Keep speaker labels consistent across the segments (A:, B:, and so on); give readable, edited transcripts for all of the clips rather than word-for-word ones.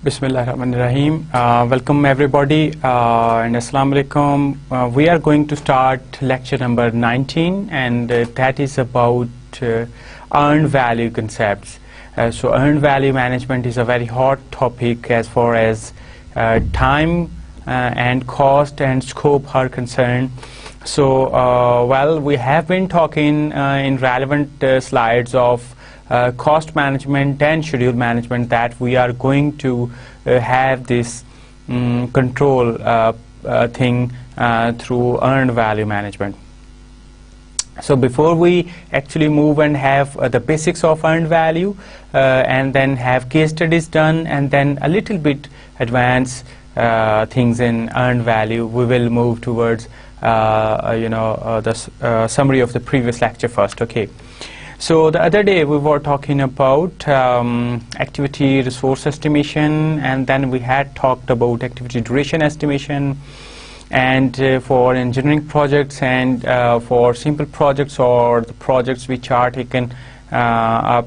A: Bismillahirrahmanirrahim. Welcome everybody and Assalamu alaikum. We are going to start lecture number 19, and that is about earned value concepts. So earned value management is a very hot topic as far as time and cost and scope are concerned. So well, we have been talking in relevant slides of cost management and schedule management, that we are going to have this control thing through earned value management. So before we actually move and have the basics of earned value and then have case studies done and then a little bit advanced things in earned value, we will move towards the summary of the previous lecture first. Okay. So the other day we were talking about activity resource estimation, and then we had talked about activity duration estimation, and for engineering projects and for simple projects or the projects which are taken up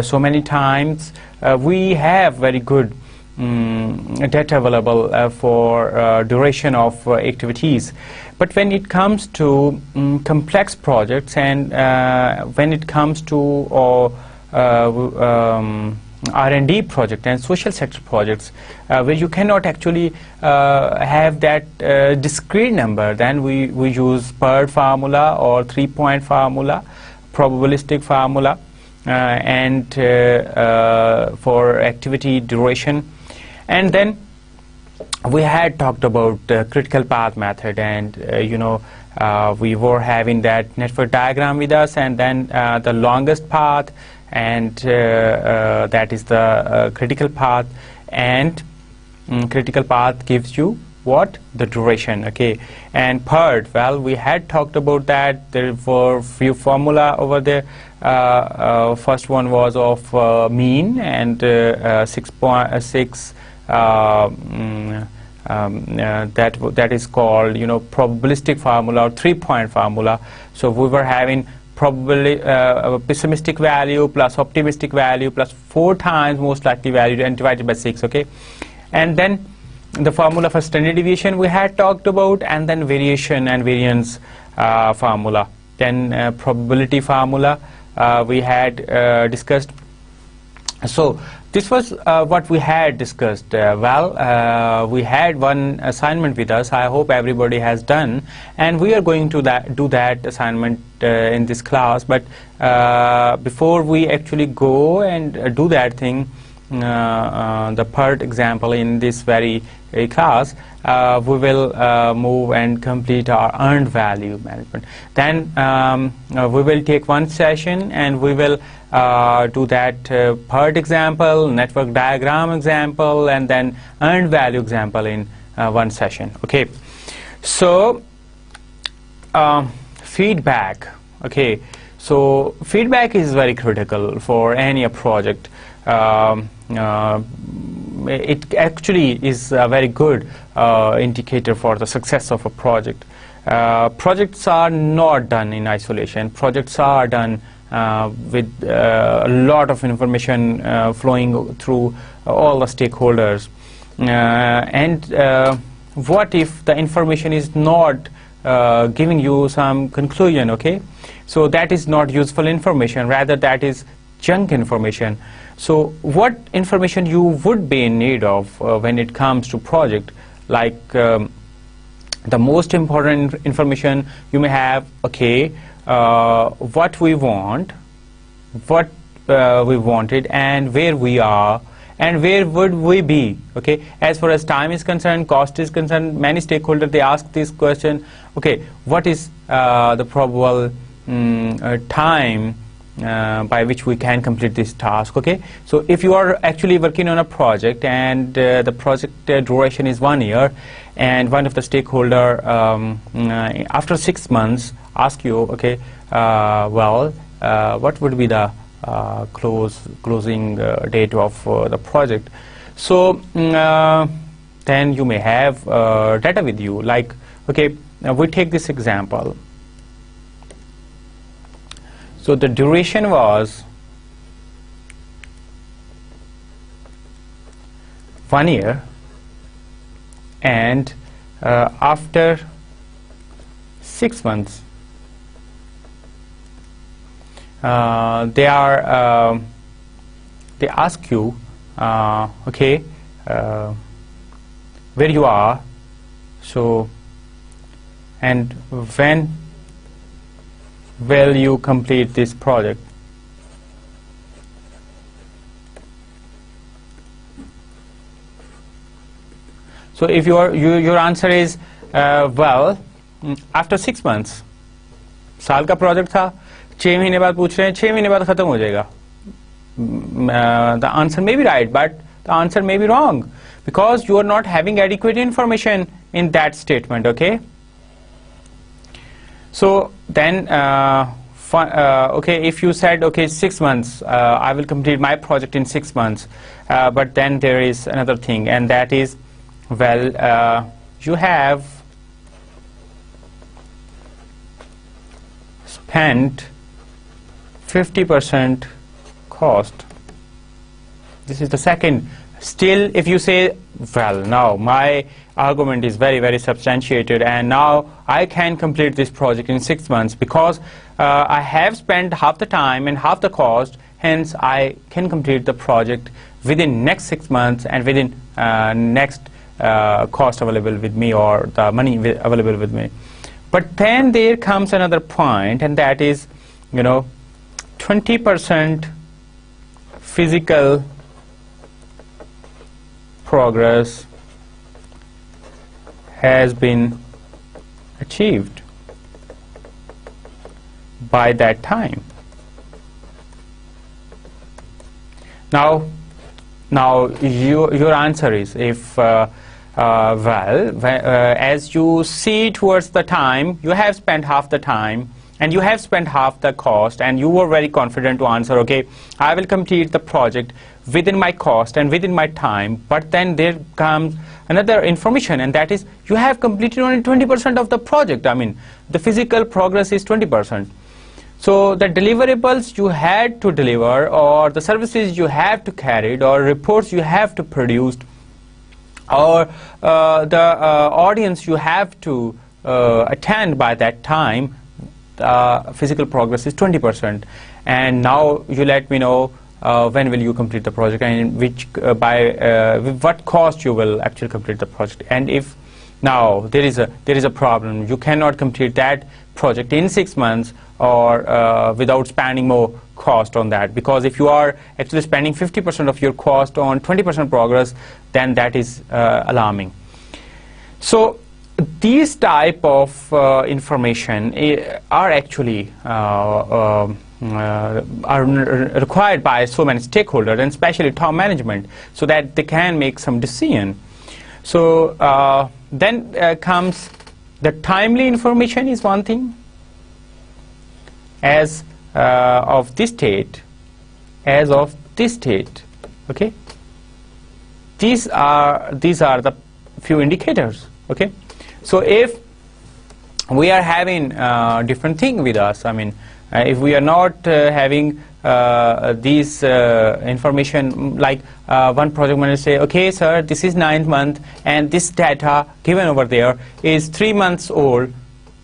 A: so many times, we have very good data available for duration of activities. But when it comes to complex projects and when it comes to R&D project and social sector projects, where you cannot actually have that discrete number, then we use PERD formula or 3-point formula, probabilistic formula, and for activity duration. And then we had talked about the critical path method, and we were having that network diagram with us, and then the longest path, and that is the critical path, and critical path gives you what? The duration. Okay. And PERD, well, we had talked about that. There were few formula over there. First one was of mean, and 6.6 that is called probabilistic formula or 3-point formula. So we were having probably pessimistic value plus optimistic value plus 4 times most likely value and divided by 6. Okay. And then the formula for standard deviation we had talked about, and then variation and variance formula. Then probability formula we had discussed. So this was what we had discussed. We had one assignment with us. I hope everybody has done, and we are going to do that assignment in this class. But before we actually go and do that thing, the PERD example in this very class, we will move and complete our earned value management. Then we will take one session and we will do that PERD example, network diagram example, and then earned value example in one session. Okay. So feedback. Okay. So feedback is very critical for any project. It actually is a very good indicator for the success of a project. Projects are not done in isolation. Projects are done with a lot of information flowing through all the stakeholders. And what if the information is not giving you some conclusion? Okay, so that is not useful information, rather that is junk information. So what information you would be in need of when it comes to project, like the most important information you may have, okay, what we want, what we wanted, and where we are, and where would we be. Okay, as far as time is concerned, cost is concerned, many stakeholders, they ask this question, okay, what is the probable time by which we can complete this task. Okay, so if you are actually working on a project and the project duration is 1 year, and one of the stakeholder after 6 months ask you, okay, what would be the closing date of the project? So then you may have data with you, like, okay, we take this example. So the duration was 1 year, and after 6 months they ask you, okay, where you are, so, and when will you complete this project. So if your answer is well, after 6 months, साल का project था, 6 महीने बाद पूछ रहे हैं, 6 महीने बाद खत्म हो जाएगा, the answer may be right, but the answer may be wrong, because you are not having adequate information in that statement. Okay, so then okay, if you said, okay, 6 months, I will complete my project in 6 months, but then there is another thing, and that is, well, you have spent 50% cost. This is the second. Still, if you say, well, now my argument is very, very substantiated, and now I can complete this project in 6 months because I have spent half the time and half the cost, hence I can complete the project within next 6 months and within next cost available with me, or the money available with me. But then there comes another point, and that is, 20% physical progress has been achieved by that time. Now your answer is, if as you see towards the time, you have spent half the time and you have spent half the cost, and you were very confident to answer, okay, I will complete the project within my cost and within my time. But then there comes another information, and that is, you have completed only 20% of the project. I mean, the physical progress is 20%. So the deliverables you had to deliver, or the services you have to carry, or reports you have to produce, or the audience you have to attend by that time, physical progress is 20%. And now you let me know when will you complete the project, and which with what cost you will actually complete the project. And if now there is a problem, you cannot complete that project in 6 months, or without spending more cost on that, because if you are actually spending 50% of your cost on 20% progress, then that is alarming. So these type of information are actually are required by so many stakeholders, and especially top management, so that they can make some decision. So then comes the timely information is one thing. As of this date, okay, these are the few indicators. Okay, so if we are having different thing with us, I mean, if we are not having these information, like one project manager say, okay sir, this is 9th month and this data given over there is 3 months old,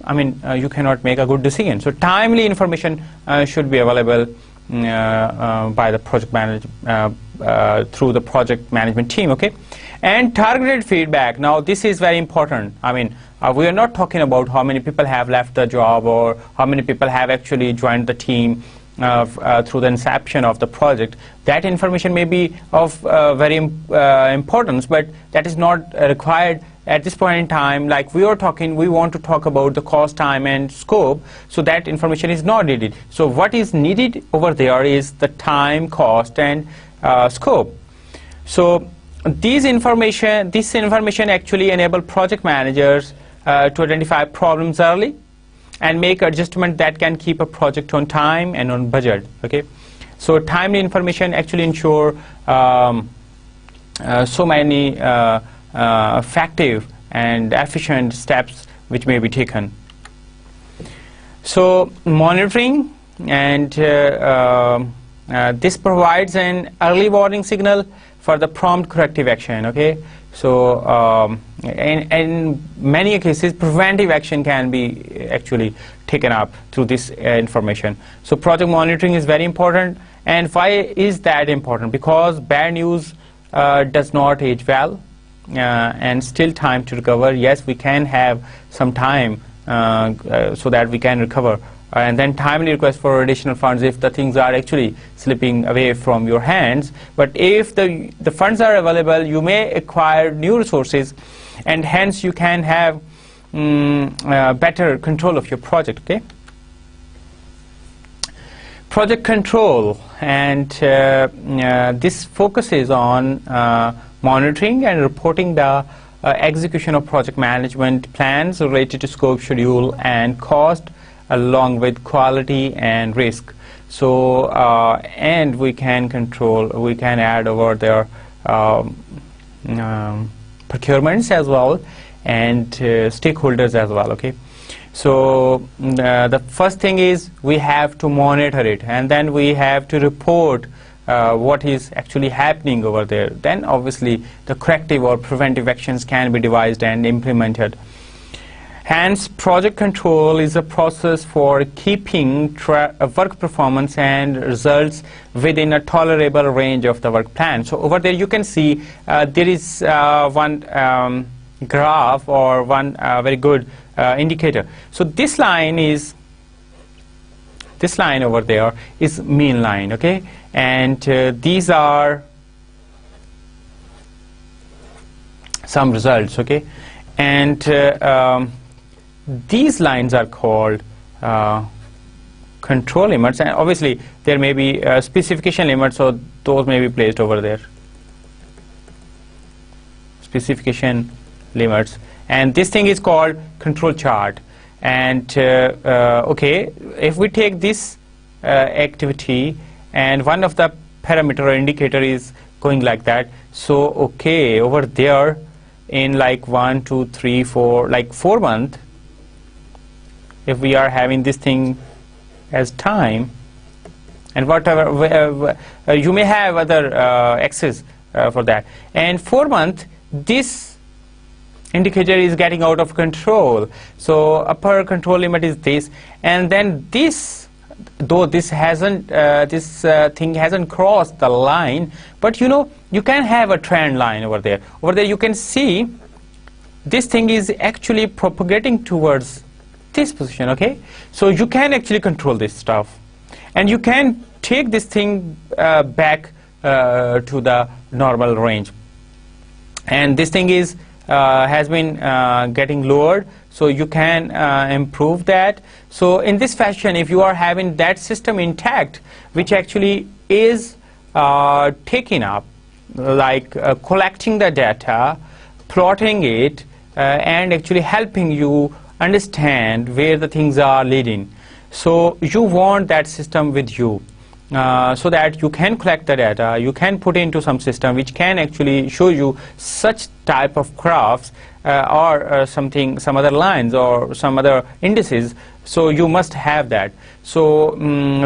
A: I mean, you cannot make a good decision. So timely information should be available by the project manager through the project management team. Okay, and targeted feedback. Now this is very important. I mean, we are not talking about how many people have left the job, or how many people have actually joined the team through the inception of the project. That information may be of very importance, but that is not required at this point in time. Like we want to talk about the cost, time and scope, so that information is not needed. So what is needed over there is the time, cost and scope. So this information actually enable project managers to identify problems early and make adjustment that can keep a project on time and on budget. Okay, so timely information actually ensure so many effective and efficient steps which may be taken. So monitoring and this provides an early warning signal for the prompt corrective action. Okay, so in many cases preventive action can be actually taken up through this information. So project monitoring is very important. And why is that important? Because bad news does not age well, and still time to recover. Yes, we can have some time so that we can recover, and then timely request for additional funds if the things are actually slipping away from your hands. But if the funds are available, you may acquire new resources, and hence you can have better control of your project. Okay. Project control, and this focuses on monitoring and reporting the execution of project management plans related to scope, schedule, and cost, along with quality and risk. So, and we can control, we can add over there procurements as well, and stakeholders as well. Okay. So the first thing is we have to monitor it, and then we have to report what is actually happening over there. Then obviously the corrective or preventive actions can be devised and implemented. Hence, project control is a process for keeping work performance and results within a tolerable range of the work plan. So over there you can see there is one graph or one very good indicator. So this line over there is mean line. Okay, and these are some results. Okay, and these lines are called control limits, and obviously there may be specification limits, so those may be placed over there. Specification limits, and this thing is called control chart. And okay, if we take this activity and one of the parameter or indicator is going like that, so okay, over there in like 1, 2, 3, 4, like 4 months, if we are having this thing as time, and whatever you may have other axes for that, and 4 months this indicator is getting out of control. So upper control limit is this, and then this, though this hasn't thing hasn't crossed the line, but you know, you can have a trend line over there. Over there you can see this thing is actually propagating towards this position. Okay, so you can actually control this stuff, and you can take this thing back to the normal range, and this thing is has been getting lowered, so you can improve that. So in this fashion, if you are having that system intact, which actually is taken up, like collecting the data, plotting it, and actually helping you understand where the things are leading. So you want that system with you, so that you can collect the data, you can put into some system which can actually show you such type of graphs or something, some other lines or some other indices. So you must have that. So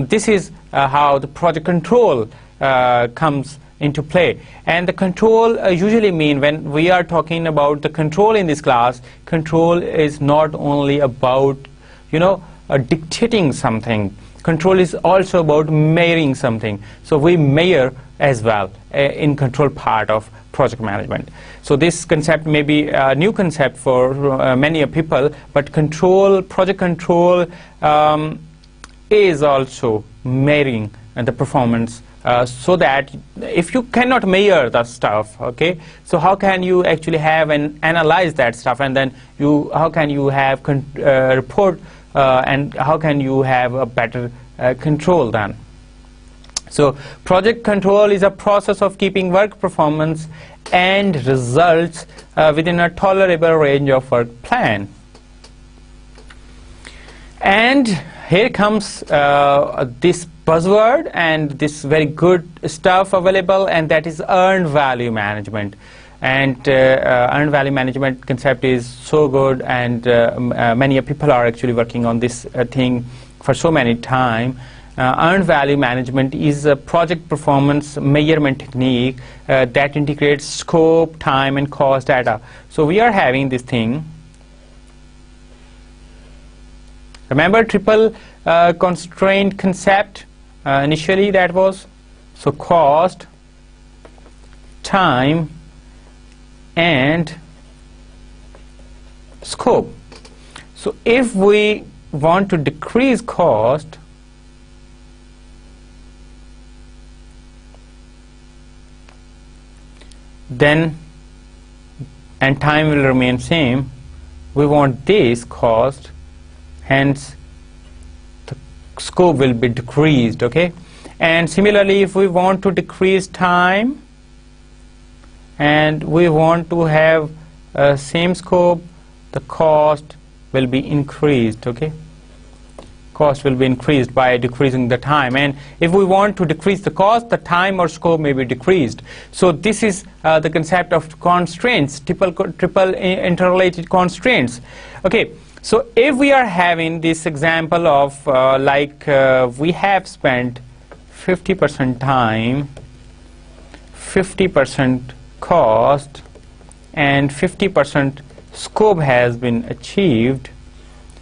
A: this is how the project control comes into play. And the control usually mean, when we are talking about the control in this class, control is not only about, you know, dictating something. Control is also about measuring something. So we measure as well in control part of project management. So this concept may be a new concept for many people, but control, project control is also measuring the performance, so that if you cannot measure the stuff, okay, so how can you actually have and analyze that stuff, and then how can you have report and how can you have a better control then? So project control is a process of keeping work performance and results within a tolerable range of work plan. And here comes this buzzword and this very good stuff available, and that is earned value management. And earned value management concept is so good, and many people are actually working on this thing for so many time. earned value management is a project performance measurement technique that integrates scope, time, and cost data. So we are having this thing. Remember triple constraint concept? Initially that was, so cost, time, and scope. So if we want to decrease cost, then, and time will remain same, we want this cost, hence the scope will be decreased, okay? And similarly, if we want to decrease time and we want to have same scope, the cost will be increased, okay? Cost will be increased by decreasing the time. And if we want to decrease the cost, the time or scope may be decreased. So this is the concept of constraints, triple interrelated constraints. Okay, so if we are having this example of we have spent 50% time, 50% cost, and 50% scope has been achieved,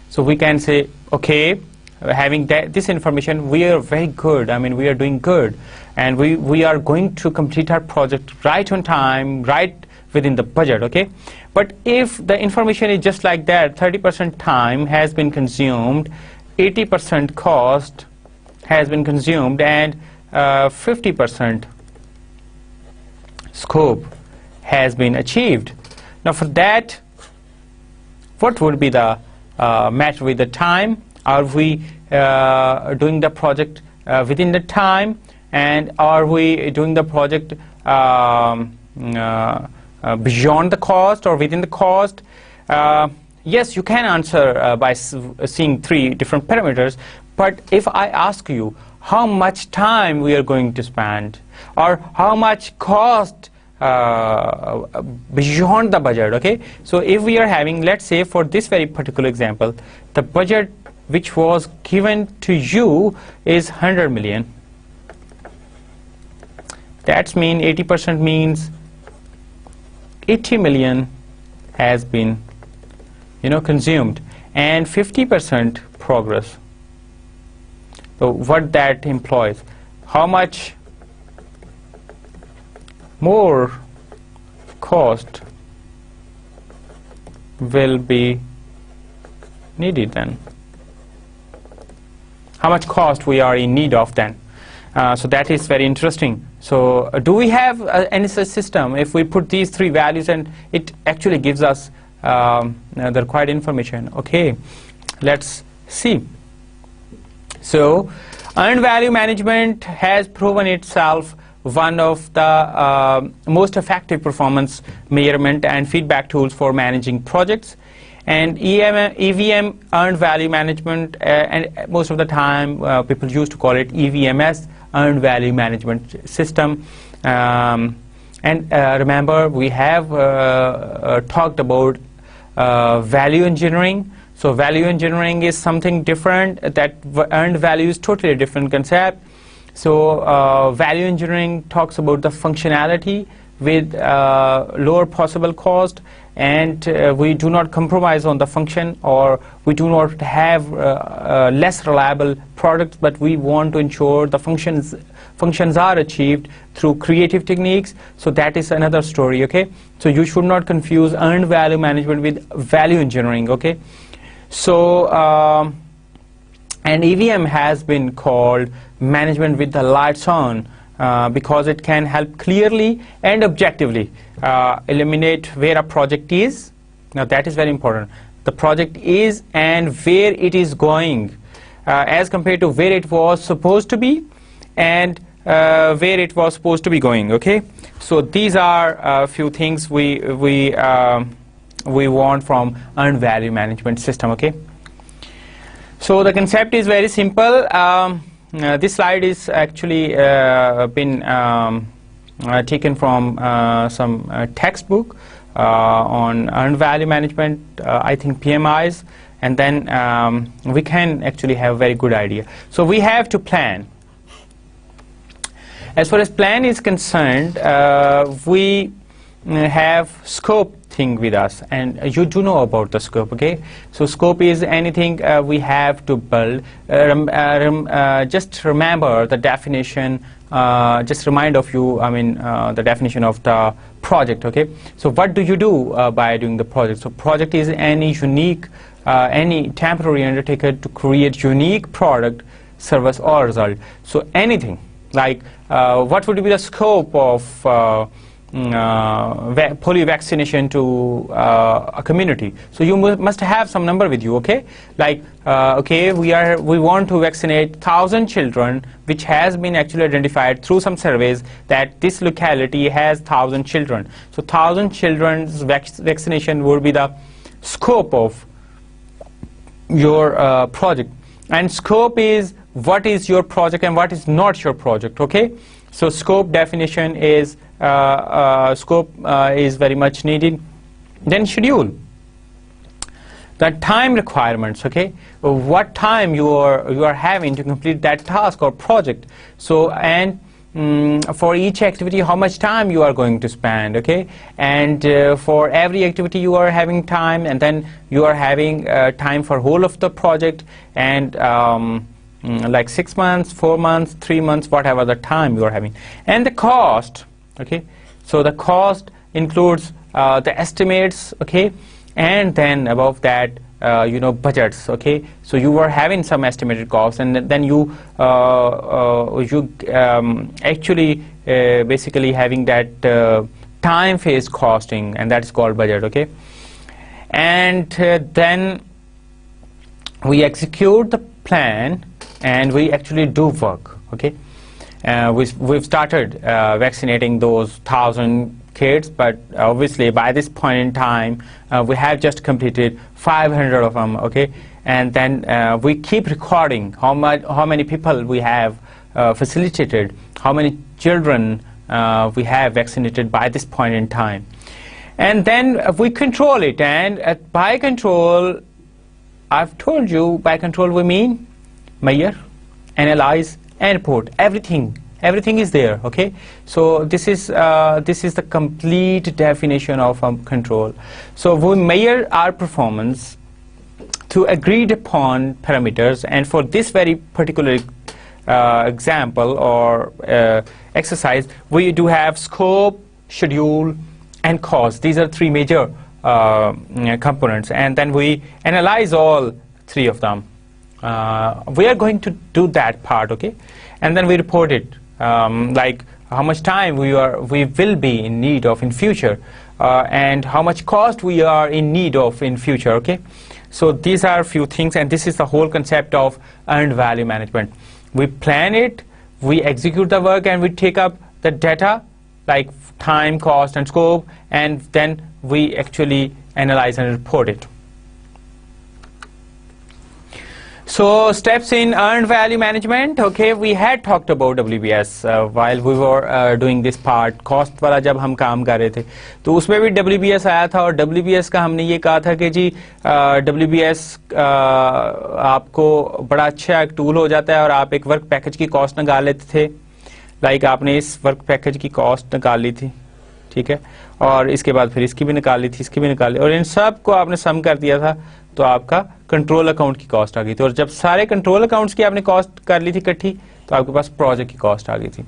A: so we can say, okay, having this information, we are very good. I mean, we are doing good, and we are going to complete our project right on time, right within the budget, okay? But if the information is just like that, 30% time has been consumed, 80% cost has been consumed, and 50% scope has been achieved. Now for that, what would be the matter with the time? Are we doing the project within the time, and are we doing the project beyond the cost or within the cost? Yes, you can answer by seeing three different parameters, but if I ask you how much time we are going to spend, or how much cost beyond the budget, okay? So if we are having, let's say for this very particular example, the budget which was given to you is 100 million. That means 80% means 80 million has been, consumed, and 50% progress. So what that implies, how much more cost will be needed then? How much cost we are in need of then? So that is very interesting. So do we have any such system? If we put these three values, and it actually gives us the required information. Okay, let's see. So earned value management has proven itself one of the most effective performance measurement and feedback tools for managing projects. And EVM, earned value management, and most of the time people used to call it EVMS, earned value management system. And remember, we have talked about value engineering. So value engineering is something different. That earned value is totally a different concept. So value engineering talks about the functionality with lower possible cost, and we do not compromise on the function, or we do not have less reliable products, but we want to ensure the functions are achieved through creative techniques. So that is another story, okay? So you should not confuse earned value management with value engineering, okay? So and EVM has been called management with the lights on, because it can help clearly and objectively eliminate where a project is. Now that is very important. The project is and where it is going, as compared to where it was supposed to be and where it was supposed to be going, okay? So these are a few things we want from earned value management system, okay? So the concept is very simple. This slide is actually been taken from some textbook on earned value management, I think PMIs, and then we can actually have a very good idea. So we have to plan. As far as plan is concerned, we have scope thing with us, and you do know about the scope, okay? So scope is anything we have to build. Just remember the definition, just remind of you, I mean, the definition of the project, okay? So what do you do by doing the project? So project is any unique, any temporary undertaker to create unique product, service or result. So anything, like what would be the scope of polio vaccination to a community? So you must have some number with you, okay? Like okay, we want to vaccinate 1,000 children, which has been actually identified through some surveys that this locality has 1,000 children. So 1,000 children's vaccination would be the scope of your project. And scope is what is your project and what is not your project, okay? So scope definition is scope is very much needed. Then schedule, the time requirements, okay? What time you are having to complete that task or project. So and for each activity, how much time you are going to spend, okay? And for every activity you are having time, and then you are having time for whole of the project, and like 6 months, 4 months, 3 months, whatever the time you are having. And the cost, okay? So the cost includes the estimates, okay? And then above that, you know, budgets, okay? So you were having some estimated costs, and then you actually basically having that time phase costing, and that is called budget, okay? And then we execute the plan, and we actually do work, okay? We've started vaccinating those 1,000 kids, but obviously by this point in time we have just completed 500 of them, okay? And then we keep recording how many people we have facilitated, how many children we have vaccinated by this point in time. And then we control it, and by control, I've told you, by control we mean measure, analyze and report. Everything is there, okay? So this is the complete definition of control. So we measure our performance to agreed upon parameters, and for this very particular example or exercise, we do have scope, schedule and cost. These are three major components, and then we analyze all three of them. We are going to do that part, okay? And then we report it, like how much time we will be in need of in future, and how much cost we are in need of in future, okay? So these are a few things, and this is the whole concept of earned value management. We plan it, we execute the work, and we take up the data like time, cost and scope, and then we actually analyze and report it. So steps in earned value management, okay? We had talked about WPS while we were doing this part. Cost वाला जब हम काम कर रहे थे तो उसमें भी WPS आया था, और WPS का हमने ये कहा था कि जी WPS आपको बड़ा अच्छा एक टूल हो जाता है और आप एक वर्क पैकेज की कॉस्ट निकाल लेते थे. लाइक आपने इस वर्क पैकेज की कॉस्ट निकाल ली थी, ठीक है, और इसके बाद फिर इसकी भी निकाल ली थी, इसकी भी निकाल ली, और इन सब को आपने सम कर दिया था, तो आपका कंट्रोल अकाउंट की कॉस्ट आ गई थी. और जब सारे कंट्रोल अकाउंट्स की आपने कॉस्ट कर ली थी इकट्ठी, तो आपके पास प्रोजेक्ट की कॉस्ट आ गई थी.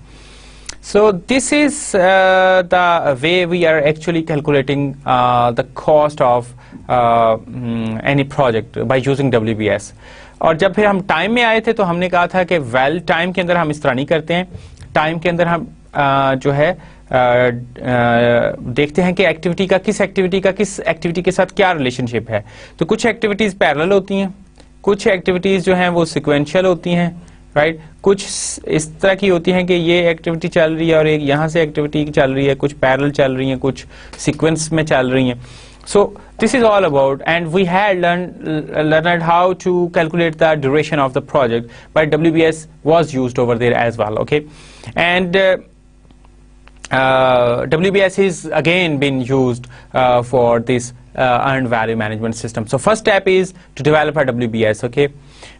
A: So this is the way we are actually calculating the cost of any project by using WPS. और जब फिर हम टाइम में आए थे तो हमने कहा था कि वेल टाइम के अंदर हम इस तरह नहीं करते हैं. टाइम के अंदर हम जो है देखते हैं कि एक्टिविटी का किस एक्टिविटी के साथ क्या रिलेशनशिप है. तो कुछ एक्टिविटीज पैरेलल होती हैं, कुछ एक्टिविटीज जो हैं वो सिक्वेंशियल होती हैं, राइट? कुछ इस तरह की होती हैं कि ये एक्टिविटी चल रही है और एक यहाँ से एक्टिविटी चल रही है, कुछ पैरेलल चल रही हैं, कुछ सीक्वेंस में चल रही हैं. So this is all about, and we had learned how to calculate the duration of the project, but WPS was used over there as well, okay? And WPS is again been used for this earned value management system. So first step is to develop a WPS. Okay,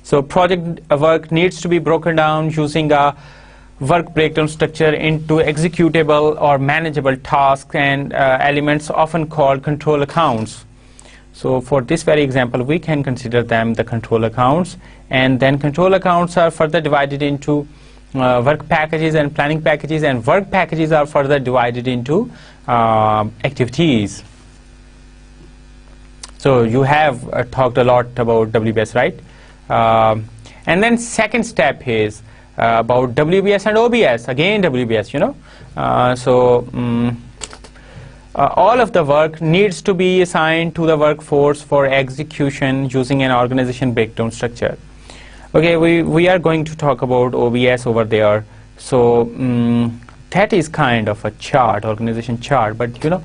A: so project work needs to be broken down using a work breakdown structure into executable or manageable tasks and elements often called control accounts. So for this very example, we can consider them the control accounts, and then control accounts are further divided into work packages and planning packages, and work packages are further divided into activities. So you have talked a lot about WPS, right? And then second step is about WPS and OBS. Again WPS, you know. All of the work needs to be assigned to the workforce for execution using an organization breakdown structure. Okay, we are going to talk about OBS over there. So that is kind of a chart, organization chart, but you know,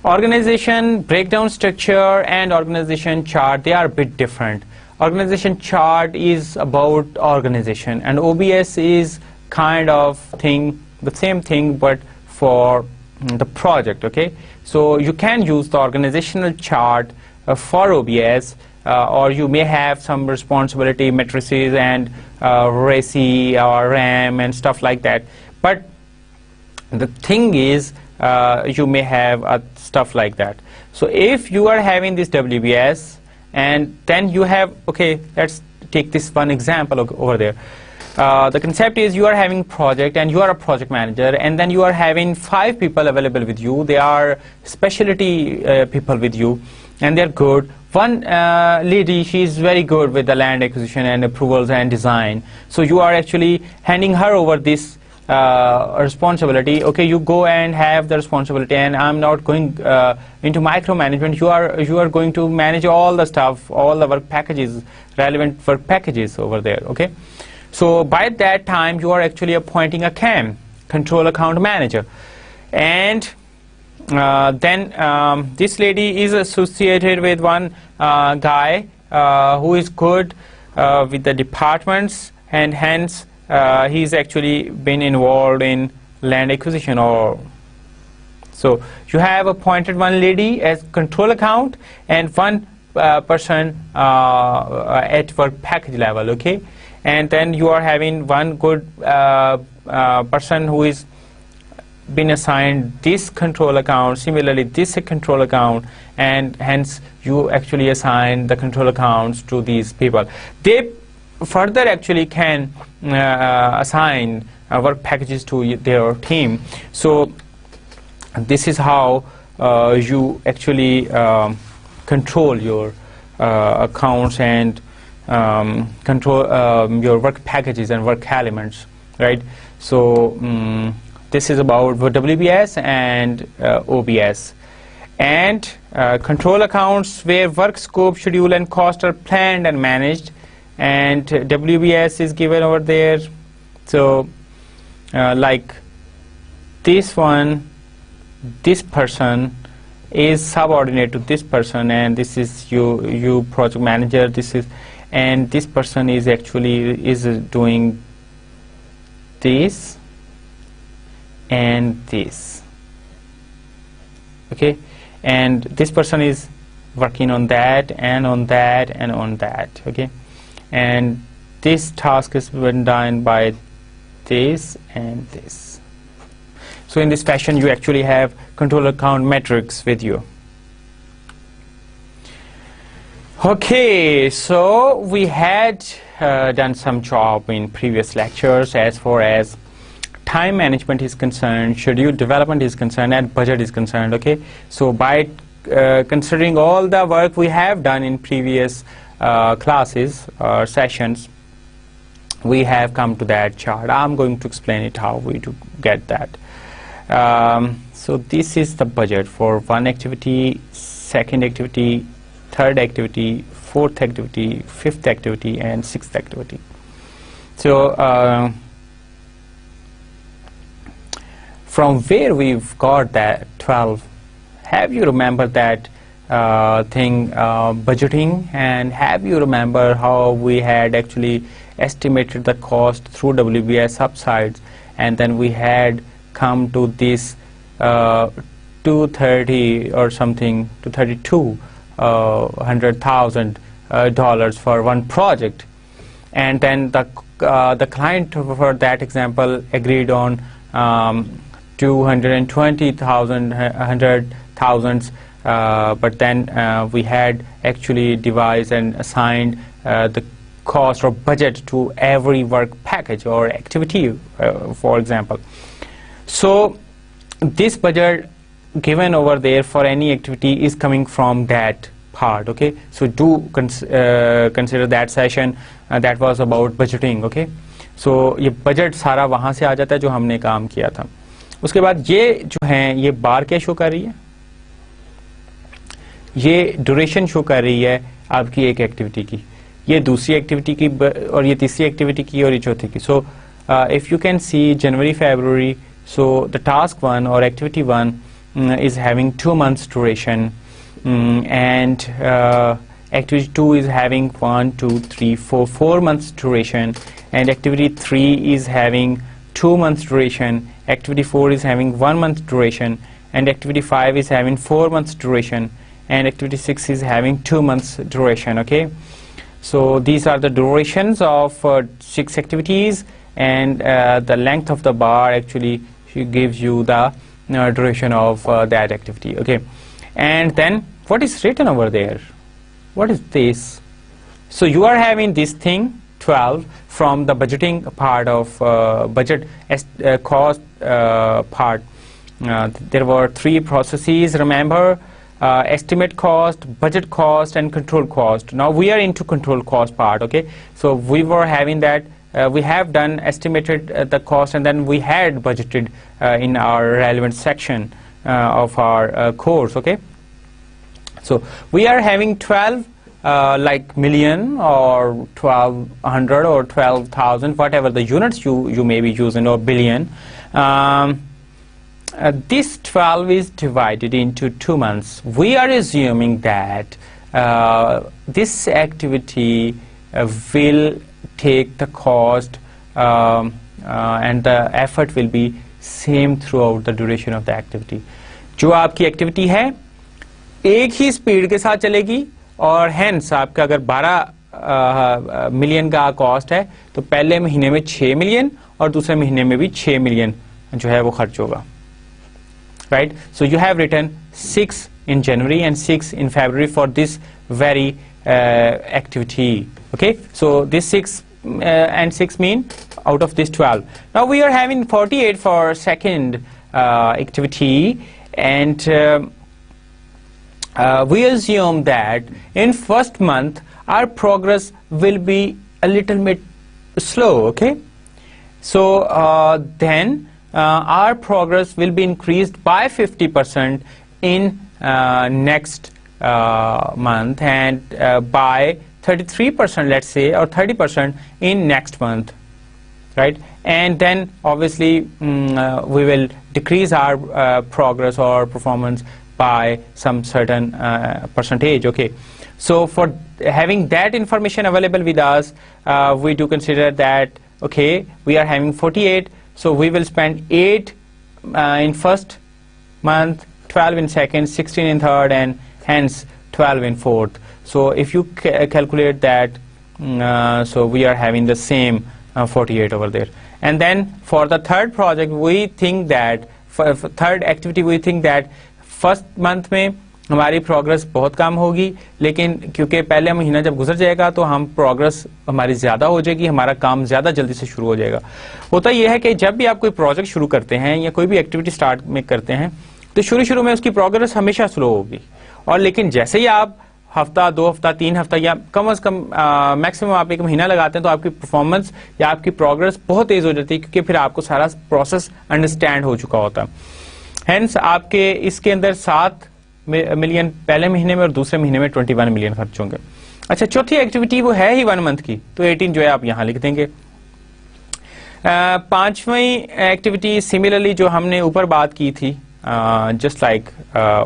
A: organization breakdown structure and organization chart, they are a bit different. Organization chart is about organization, and OBS is kind of the same thing, but for the project. Okay, so you can use the organizational chart for OBS, or you may have some responsibility matrices and RACI or RAM and stuff like that. But the thing is, you may have stuff like that. So if you are having this WPS, and then you have, okay, let's take this one example over there. The concept is you are having project and you are a project manager, and then you are having 5 people available with you. They are specialty people with you, and they're good. One lady, she is very good with the land acquisition and approvals and design. So you are actually handing her over this responsibility. Okay, you go and have the responsibility, and I'm not going into micromanagement. You are going to manage all the stuff, all the work packages, relevant work packages over there. Okay, so by that time you are actually appointing a CAM, control account manager, and then this lady is associated with one guy who is good with the departments, and hence he's actually been involved in land acquisition. Or so you have appointed one lady as control account and one person at work package level. Okay, and then you are having one good person who is been assigned this control account, similarly this control account, and hence you actually assign the control accounts to these people. They further actually can assign work packages to their team. So this is how you actually control your accounts and control your work packages and work elements, right? So this is about WPS and OBS. And control accounts where work scope, schedule and cost are planned and managed, and WPS is given over there. So like this one, this person is subordinate to this person, and this is you project manager, this is, and this person is actually doing this and this. Okay, and this person is working on that and on that and on that. Okay, and this task is been done by this and this. So in this fashion you actually have control account metrics with you. Okay, so we had done some job in previous lectures as far as time management is concerned, schedule development is concerned, and budget is concerned. Okay, so by considering all the work we have done in previous classes or sessions, we have come to that chart. I'm going to explain it how we to get that. So this is the budget for one activity, second activity, third activity, fourth activity, fifth activity, and sixth activity. So from where we've got that 12, have you remember that thing, budgeting, and have you remember how we had actually estimated the cost through WPS upsides, and then we had come to this 230 or something, $232,000 for one project, and then the client for that example agreed on 220,000, but then we had actually devised and assigned the cost or budget to every work package or activity, for example. So this budget given over there for any activity is coming from that part. Okay, so do consider that session that was about budgeting. Okay, so ये budget सारा वहाँ से आ जाता है जो हमने काम किया था. उसके बाद ये जो है ये बार क्या शो कर रही है, ये ड्यूरेशन शो कर रही है आपकी एक एक्टिविटी की, ये दूसरी एक्टिविटी की, और ये तीसरी एक्टिविटी की, और ये चौथी की. So if you can see January February, so the task 1 or activity 1 is having 2 months duration, and activity 2 is having 1, 2, 3, 4 months duration, and activity 3 is having 2 months duration, activity 4 is having 1 month duration, and activity 5 is having 4 months duration, and activity 6 is having 2 months duration. Okay, so these are the durations of 6 activities, and the length of the bar actually gives you the duration of that activity. Okay, and then what is written over there? What is this? So you are having this thing 12 from the budgeting part of budget cost part. There were 3 processes, remember, estimate cost, budget cost, and control cost. Now we are into control cost part. Okay, so we were having that. We have done estimated the cost, and then we had budgeted in our relevant section of our course. Okay, so we are having 12 like million or 1200 or 12,000, whatever the units you may be using, or billion. This 12 is divided into 2 months. We are assuming that this activity will take the cost and the effort will be same throughout the duration of the activity. जो आपकी activity है एक ही speed के साथ चलेगी, और hence आपका अगर 12 मिलियन का कॉस्ट है तो पहले महीने में 6 मिलियन और दूसरे महीने में भी 6 मिलियन जो है वो खर्च होगा. Right? So you have written 6 in January and 6 in February for this very activity. Okay, so this 6 and 6 mean out of this 12. Now we are having 48 for second activity, and we assume that in first month our progress will be a little bit slow. Okay, so then our progress will be increased by 50% in next month, and by 33%, let's say, or 30% in next month, right? And then obviously we will decrease our progress or performance by some certain percentage. Okay, so for having that information available with us, we do consider that, okay, we are having 48, so we will spend 8 in first month, 12 in second, 16 in third, and hence 12 in fourth. So if you calculate that, so we are having the same 48 over there. And then for the third project, we think that for third activity, we think that first month में हमारी progress बहुत कम होगी, लेकिन क्योंकि पहले महीना जब गुजर जाएगा तो हम प्रोग्रेस हमारी ज़्यादा हो जाएगी, हमारा काम ज़्यादा जल्दी से शुरू हो जाएगा. होता यह है कि जब भी आप कोई प्रोजेक्ट शुरू करते हैं या कोई भी एक्टिविटी स्टार्ट में करते हैं तो शुरू में उसकी प्रोग्रेस हमेशा स्लो होगी, और लेकिन जैसे ही आप हफ्ता, 2 हफ्ता, 3 हफ्ता या कम से कम मैक्सिमम आप 1 महीना लगाते हैं तो आपकी परफॉर्मेंस या आपकी प्रोग्रेस बहुत तेज़ हो जाती है, क्योंकि फिर आपको सारा प्रोसेस अंडरस्टैंड हो चुका होता है. हेंस आपके इसके अंदर 7 मिलियन पहले महीने में और दूसरे महीने में 21 मिलियन खर्च होंगे. अच्छा, चौथी एक्टिविटी वो है ही 1 मंथ की, तो 18 जो है आप यहाँ लिख देंगे. पांचवी एक्टिविटी सिमिलरली जो हमने ऊपर बात की थी, just like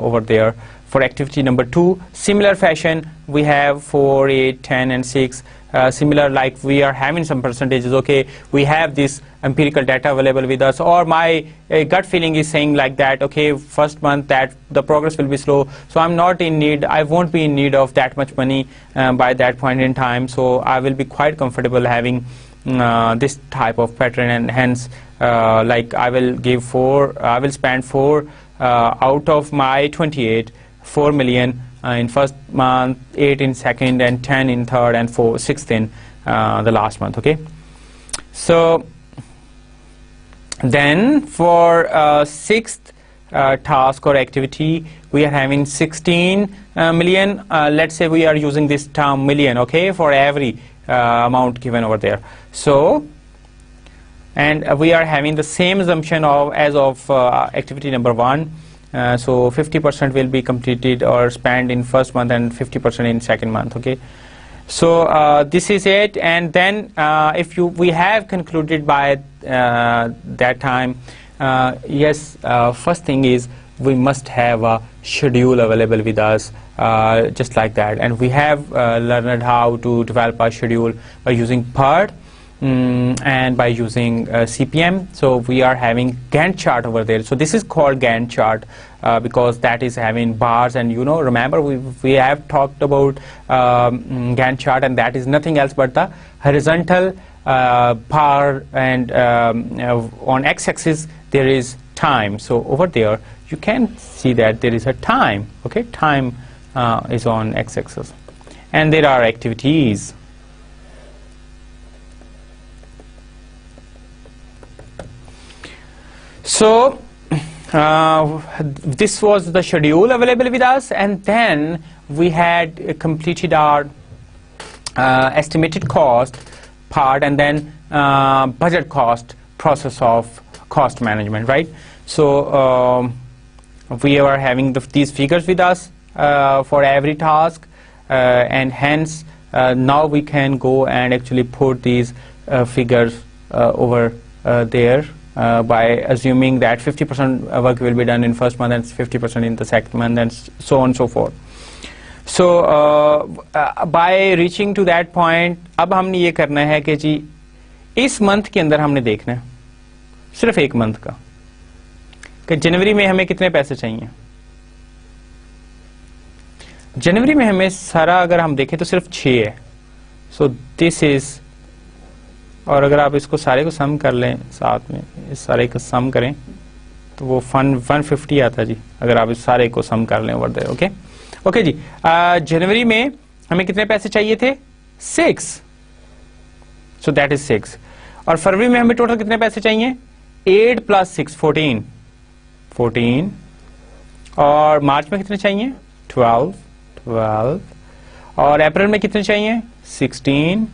A: over there For activity number 2, similar fashion, we have 4, 8, 10 and 6. Similar, like we are having some percentages. Okay, we have this empirical data available with us, or my gut feeling is saying like that, okay, first month that the progress will be slow, so I'm not in need, I won't be in need of that much money by that point in time, so I will be quite comfortable having this type of pattern, and hence like I will spend 4 out of my 28, 4 million in first month, 8 in second, and 10 in third, and 6th in the last month. Okay, so then for 6th task or activity, we are having 16 million. Let's say we are using this term million, okay, for every amount given over there. So, and we are having the same assumption as of activity number 1. So 50% will be completed or spent in first month and 50% in second month. Okay, so this is it. And then if we have concluded by that time, yes, first thing is we must have a schedule available with us, just like that, and we have learned how to develop a schedule by using PERT and by using CPM. So we are having Gantt chart over there. So this is called Gantt chart because that is having bars, and remember we have talked about Gantt chart, and that is nothing else but the horizontal bar, and on x-axis there is time. So over there you can see that there is a time. Okay, time is on x-axis, and there are activities. So this was the schedule available with us, and then we had completed our estimated cost part, and then budget cost process of cost management, right? So we are having these figures with us for every task, and hence now we can go and actually put these figures over there. By assuming that 50% work will be done in first month and 50% in the second month, and so on and so forth. So by reaching to that point, अब हमने ये करना है कि जी इस month के अंदर हमने देखना है सिर्फ एक मंथ का, कि जनवरी में हमें कितने पैसे चाहिए. जनवरी में हमें सारा अगर हम देखें तो सिर्फ 6 है. सो दिस इज, और अगर आप इसको सारे को सम कर लें साथ में, इस सारे को सम करें तो वो 150 आता है जी, अगर आप इस सारे को सम कर लें ओवर देयर. ओके ओके जी, जनवरी में हमें कितने पैसे चाहिए थे? 6. So that is 6. और फरवरी में हमें टोटल कितने पैसे चाहिए? 8 + 6 14. और मार्च में कितने चाहिए? 12. और अप्रैल में कितने चाहिए? 16.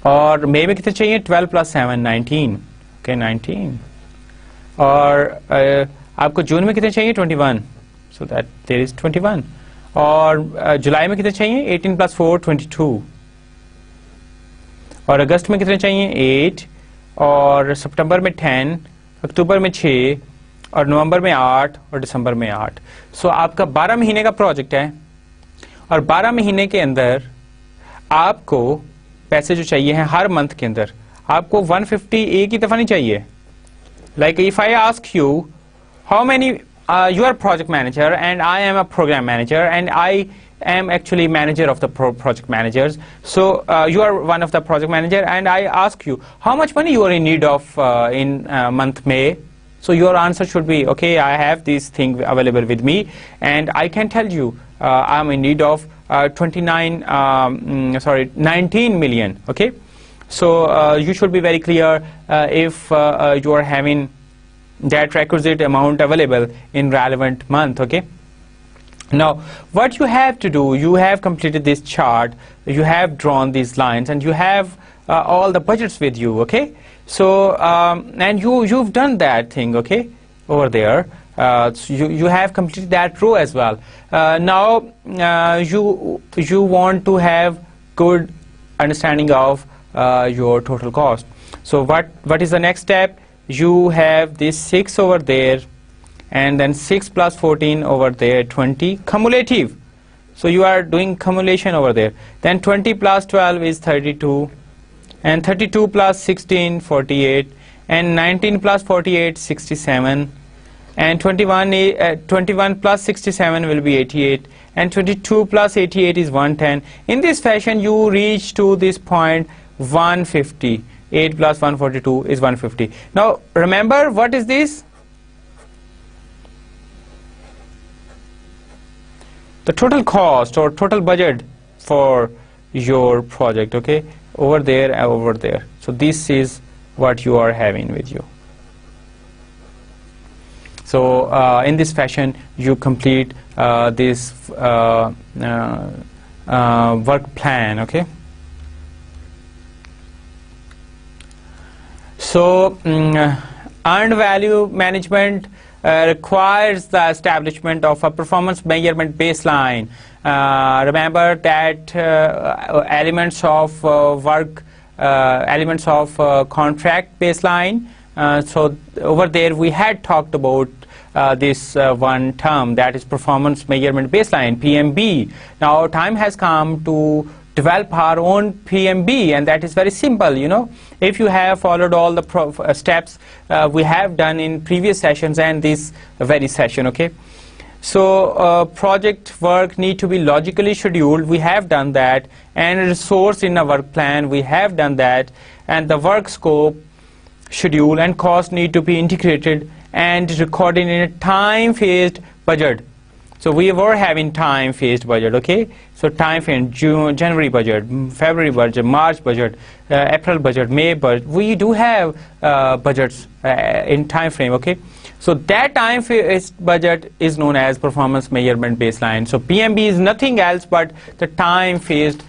A: और मई में कितने चाहिए? 12 + 7 19. ओके 19. और आपको जून में कितने चाहिए? 21. So that there is 21. और जुलाई में कितने चाहिए? 18 + 4 22. और अगस्त में कितने चाहिए? 8. और सितंबर में 10, अक्टूबर में 6, और नवंबर में 8, और दिसंबर में 8. सो आपका 12 महीने का प्रोजेक्ट है, और 12 महीने के अंदर आपको पैसे जो चाहिए हैं हर मंथ के अंदर, आपको 150 एक ही दफा नहीं चाहिए. Like if I ask you how many, you are project manager and I am a program manager, and I am actually manager of the project managers. So you are one of the project manager, and I ask you how much money you are in need of in month May. So your answer should be, okay, I have this thing available with me, and I can tell you I'm in need of 19 million. Okay, so you should be very clear if you are having that requisite amount available in relevant month. Okay, now what you have to do, you have completed this chart, you have drawn these lines, and you have all the budgets with you. Okay, so and you've done that thing, okay, over there. So you have completed that row as well. Now you want to have good understanding of your total cost. So what is the next step? You have this 6 over there, and then 6 plus 14 over there, 20, cumulative. So you are doing cumulation over there. Then 20 plus 12 is 32, and 32 plus 16, 48, and 19 plus 48, 67, and 21 plus 67 will be 88, and 22 plus 88 is 110. In this fashion, you reach to this point 150. 8 plus 142 is 150. Now remember, what is this? The total cost or total budget for your project, okay, over there and over there. So this is what you are having with you. So in this fashion you complete this work plan, okay. So earned value management requires the establishment of a performance measurement baseline. Remember that elements of contract baseline. So over there we had talked about this one term, that is performance measurement baseline, PMB. Now time has come to develop our own PMB, and that is very simple. You know, if you have followed all the steps we have done in previous sessions and this very session, okay. So project work need to be logically scheduled, we have done that, and resource in a work plan, we have done that, and the work scope, schedule and cost need to be integrated and recorded in a time-phased budget. So we were having time-phased budget, okay. So time-phased, June, January budget, February budget, March budget, April budget, May budget. We do have budgets in time frame, okay. So that time-phased budget is known as performance measurement baseline. So PMB is nothing else but the time-phased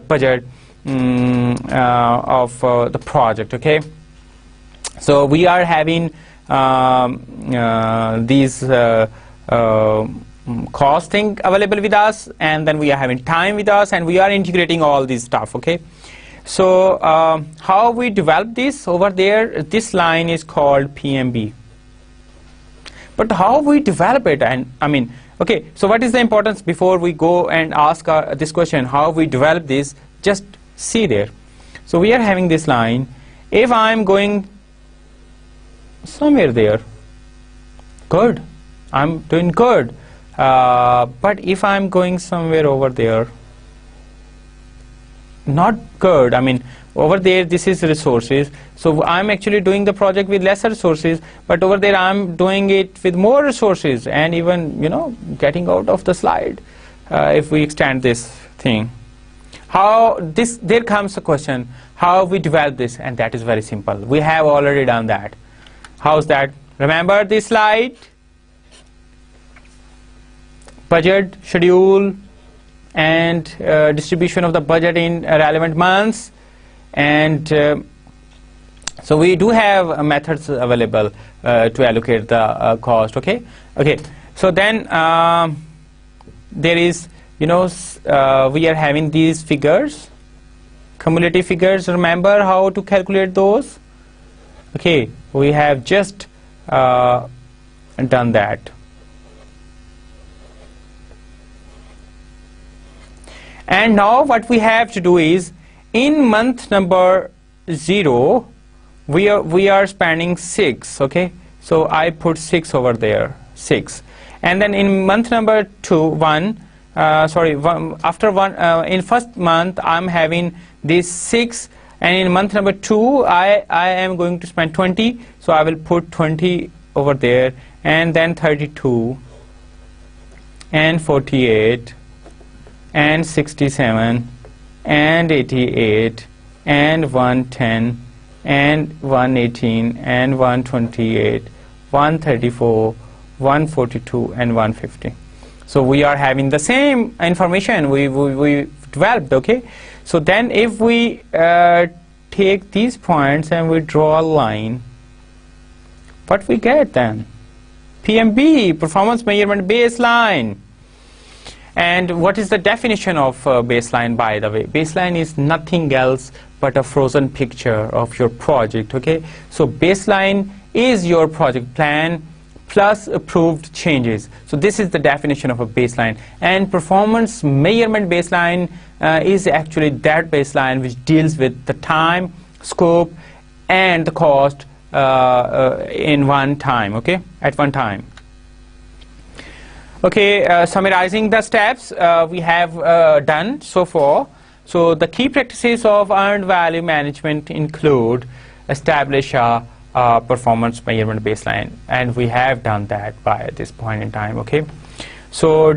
A: budget of the project, okay. So we are having these costing available with us, and then we are having time with us, and we are integrating all this stuff, okay. So how we develop this over there, this line is called PMB. But how we develop it, and I mean, okay, so what is the importance before we go and ask this question, how we develop this? Just see there. So we are having this line. If I am going somewhere there, good, I'm doing good. But if I'm going somewhere over there, not good. I mean, over there this is resources, so I'm actually doing the project with lesser resources, but over there I'm doing it with more resources, and even, you know, getting out of the slide if we extend this thing. How this, there comes a question, how we develop this, and that is very simple. We have already done that. How's that? Remember this slide? Budget, schedule, and distribution of the budget in relevant months, and so we do have methods available to allocate the cost, okay. Okay, so then there is, you know, we are having these figures, cumulative figures. Remember how to calculate those? Okay, we have just done that. And now what we have to do is, in month number 0 we are spending 6, okay. So I put 6 over there, 6, and then in month number 1, in first month I'm having this 6, and in month number 2 I am going to spend 20, so I will put 20 over there, and then 32 and 48 and 67 and 88 and 110 and 118 and 128, 134, 142 and 150. So we are having the same information we developed, okay. So then if we take these points and we draw a line, what we get then? PMB, performance measurement baseline. And what is the definition of baseline, by the way? Baseline is nothing else but a frozen picture of your project, okay. So baseline is your project plan plus approved changes. So this is the definition of a baseline. And performance measurement baseline is actually that baseline which deals with the time, scope, and the cost in one time, okay, at one time. Okay, summarizing the steps we have done so far. So the key practices of earned value management include establish a performance measurement baseline, and we have done that by this point in time, okay. So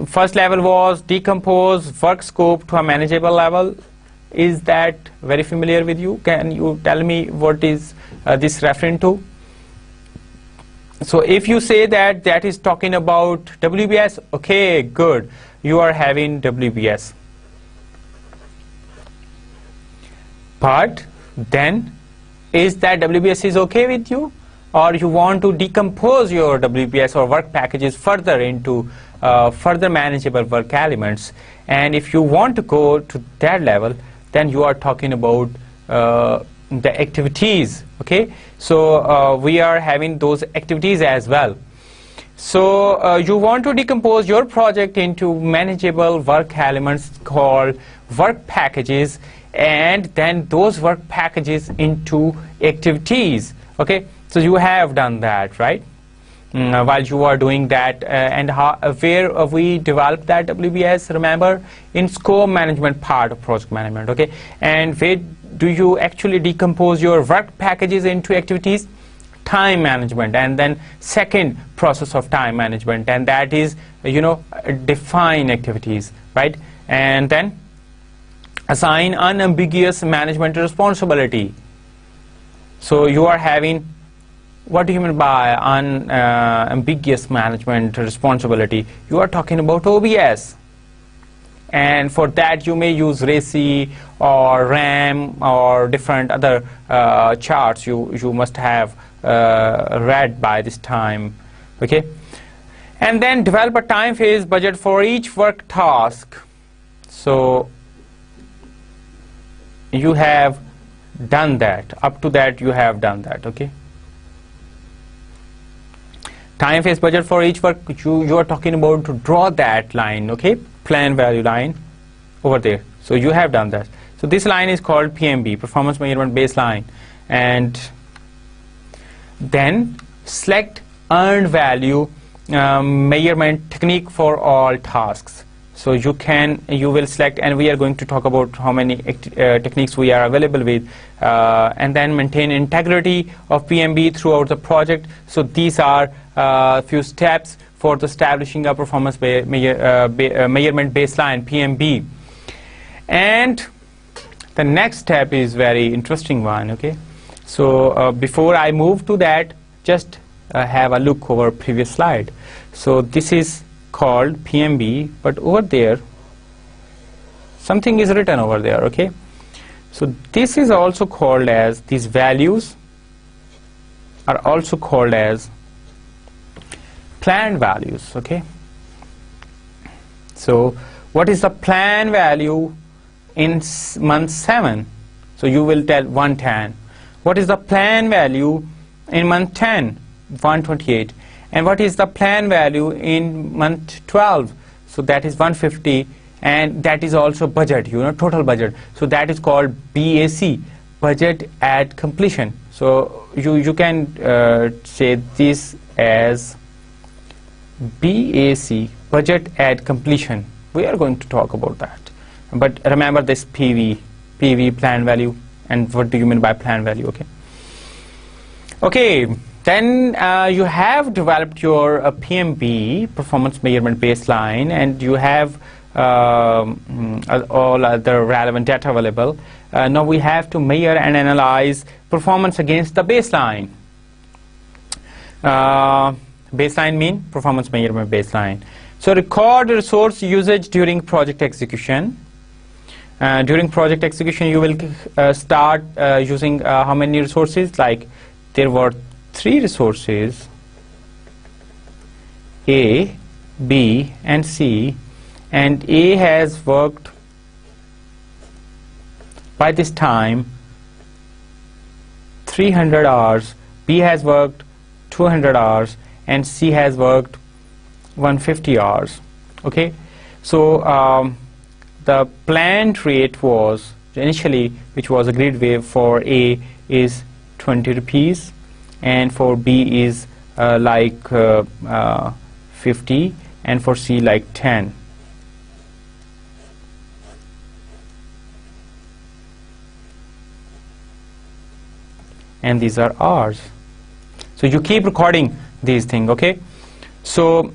A: first level was decompose work scope to a manageable level. Is that very familiar with you? Can you tell me what is this referring to? So if you say that that is talking about WPS, okay, good, you are having WPS. But then, is that WPS is okay with you, or you want to decompose your WPS or work packages further into further manageable work elements? And if you want to go to that level, then you are talking about the activities, okay. So we are having those activities as well. So you want to decompose your project into manageable work elements called work packages, and then those work packages into activities, okay. So you have done that, right? While you are doing that, and where we developed that WPS, remember, in scope management part of project management, okay. And where do you actually decompose your work packages into activities? Time management. And then second process of time management, and that is, you know, define activities, right? And then assign unambiguous management responsibility. So you are having, what do you mean by unambiguous management responsibility? You are talking about OBS. And for that you may use RACI or RAM or different other charts you must have read by this time, okay. And then develop a time phase budget for each work task. So you have done that. Up to that you have done that, okay. Time phase budget for each work, you are talking about to draw that line, okay, plan value line over there. So you have done that. So this line is called PMB, performance measurement baseline. And then select earned value measurement technique for all tasks. So you will select, and we are going to talk about how many techniques we are available with, and then maintain integrity of PMB throughout the project. So these are few steps for the establishing a performance measurement baseline, PMB. And the next step is very interesting one, okay. So before I move to that, just have a look over previous slide. So this is called PMB, but over there something is written over there, okay. So this is also called as, these values are also called as planned values, okay. So what is the plan value in month 7? So you will tell 110. What is the plan value in month 10? 128. And what is the plan value in month 12? So that is 150, and that is also budget, you know, total budget. So that is called BAC, budget at completion. So you can say this as BAC, budget at completion. We are going to talk about that. But remember this PV, plan value, and what do you mean by plan value, okay? Okay. Then you have developed your PMB, performance measurement baseline, and you have all other relevant data available. Now we have to measure and analyze performance against the baseline. Baseline mean performance measurement baseline. So record resource usage during project execution. During project execution you will start using how many resources? Like there were 3 resources, A, B, and C, and A has worked by this time 300 hours, B has worked 200 hours, and C has worked 150 hours. Okay, so the planned rate was initially, which was agreed with for A, is 20 rupees, and for B is like 50, and for C like 10. And these are R's. So you keep recording these things, okay? So,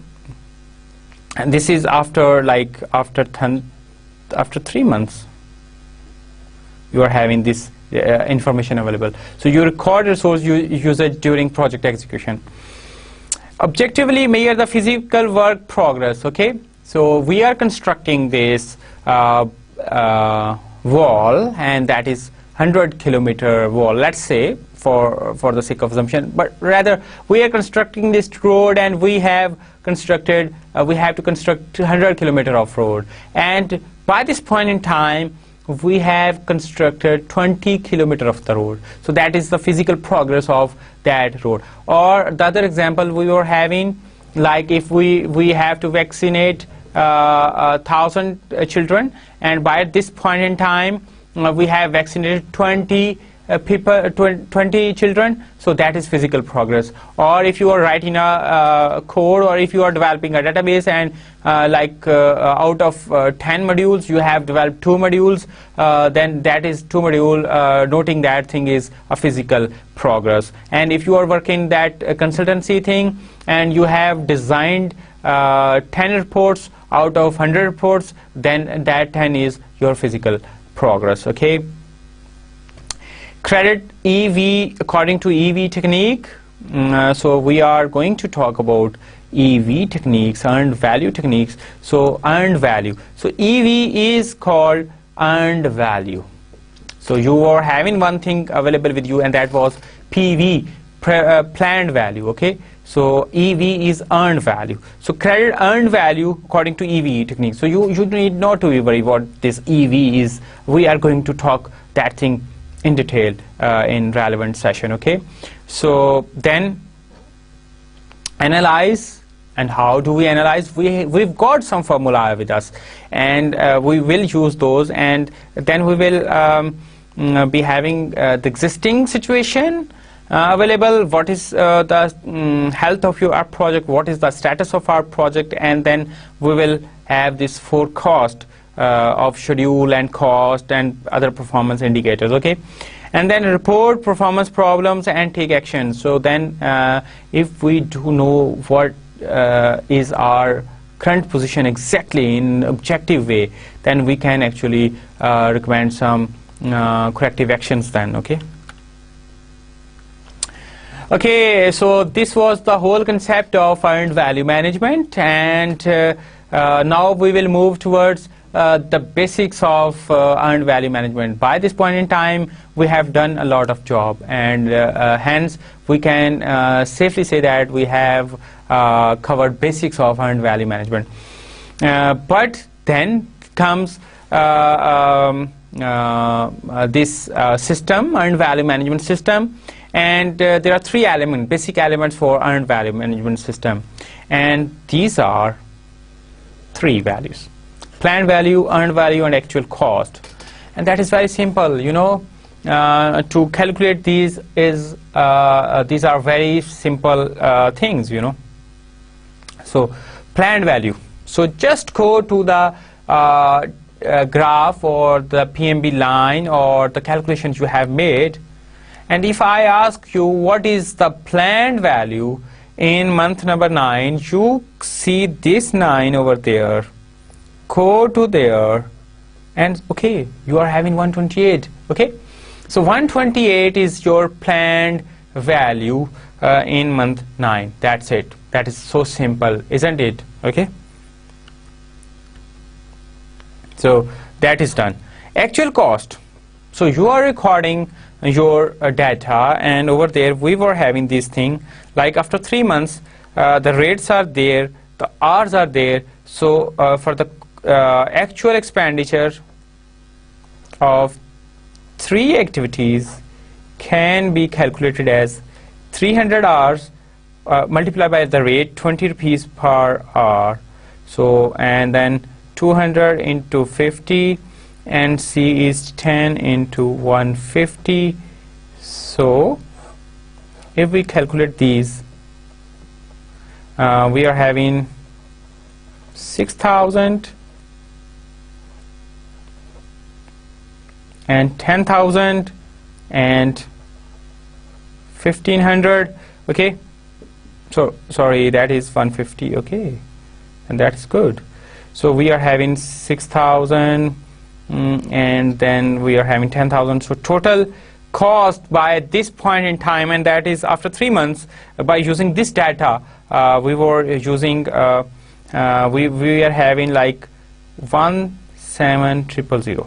A: and this is after like after 3 months you are having this information available. So you record resource usage during project execution. Objectively measure the physical work progress. Okay, so we are constructing this wall, and that is 100-kilometer wall, let's say, for the sake of assumption, but rather we are constructing this road, and we have constructed we have to construct 100 kilometer of road, and by this point in time we have constructed 20 kilometer of the road. So that is the physical progress of that road. Or the other example we were having, like if we have to vaccinate 1,000 children, and by this point in time we have vaccinated 20 children, so that is physical progress. Or if you are writing a code, or if you are developing a database, and out of 10 modules you have developed 2 modules, then that is 2 module, noting that thing is a physical progress. And if you are working that consultancy thing, and you have designed 10 reports out of 100 reports, then that 10 is your physical progress. Okay, credit EV according to EV technique. So we are going to talk about EV techniques, earned value techniques. So earned value. So EV is called earned value. So you are having one thing available with you, and that was PV, planned value. Okay, so EV is earned value. So credit earned value according to EV technique. So you need not to worry what this EV is. We are going to talk that thing in detail in relevant session. Okay, so then analyze. And how do we analyze? We've got some formula with us, and we will use those, and then we will be having the existing situation available, what is the health of your project, what is the status of our project, and then we will have this forecast of schedule and cost and other performance indicators. Okay, and then report performance problems and take action. So then if we do know what is our current position exactly in objective way, then we can actually recommend some corrective actions then. Okay, so this was the whole concept of earned value management, and now we will move towards the basics of earned value management. By this point in time we have done a lot of job, and hence we can safely say that we have covered basics of earned value management. But then comes this system, earned value management system, and there are 3 elements, basic elements for earned value management system, and these are 3 values: planned value, earned value, and actual cost. And that is very simple, you know. To calculate these are very simple things, you know. So planned value, so just go to the graph or the PMB line or the calculations you have made, and if I ask you what is the planned value in month number 9, you see this 9 over there, go to there, and okay, you are having 128. Okay, so 128 is your planned value in month 9. That's it. That is so simple, isn't it? Okay, so that is done. Actual cost, so you are recording your data, and over there we were having this thing, like after 3 months the rates are there, the hours are there. So for the actual expenditure of 3 activities can be calculated as 300 hours multiply by the rate, 20 rupees per hour. So, and then 200 into 50, and C is 10 into 150. So if we calculate these, we are having 6,000 and 10,000 and 1,500. Okay, so sorry, that is 150. Okay, and that's good. So we are having 6,000 and then we are having 10,000. So total cost by this point in time, and that is after 3 months, by using this data, we were using we are having like 17500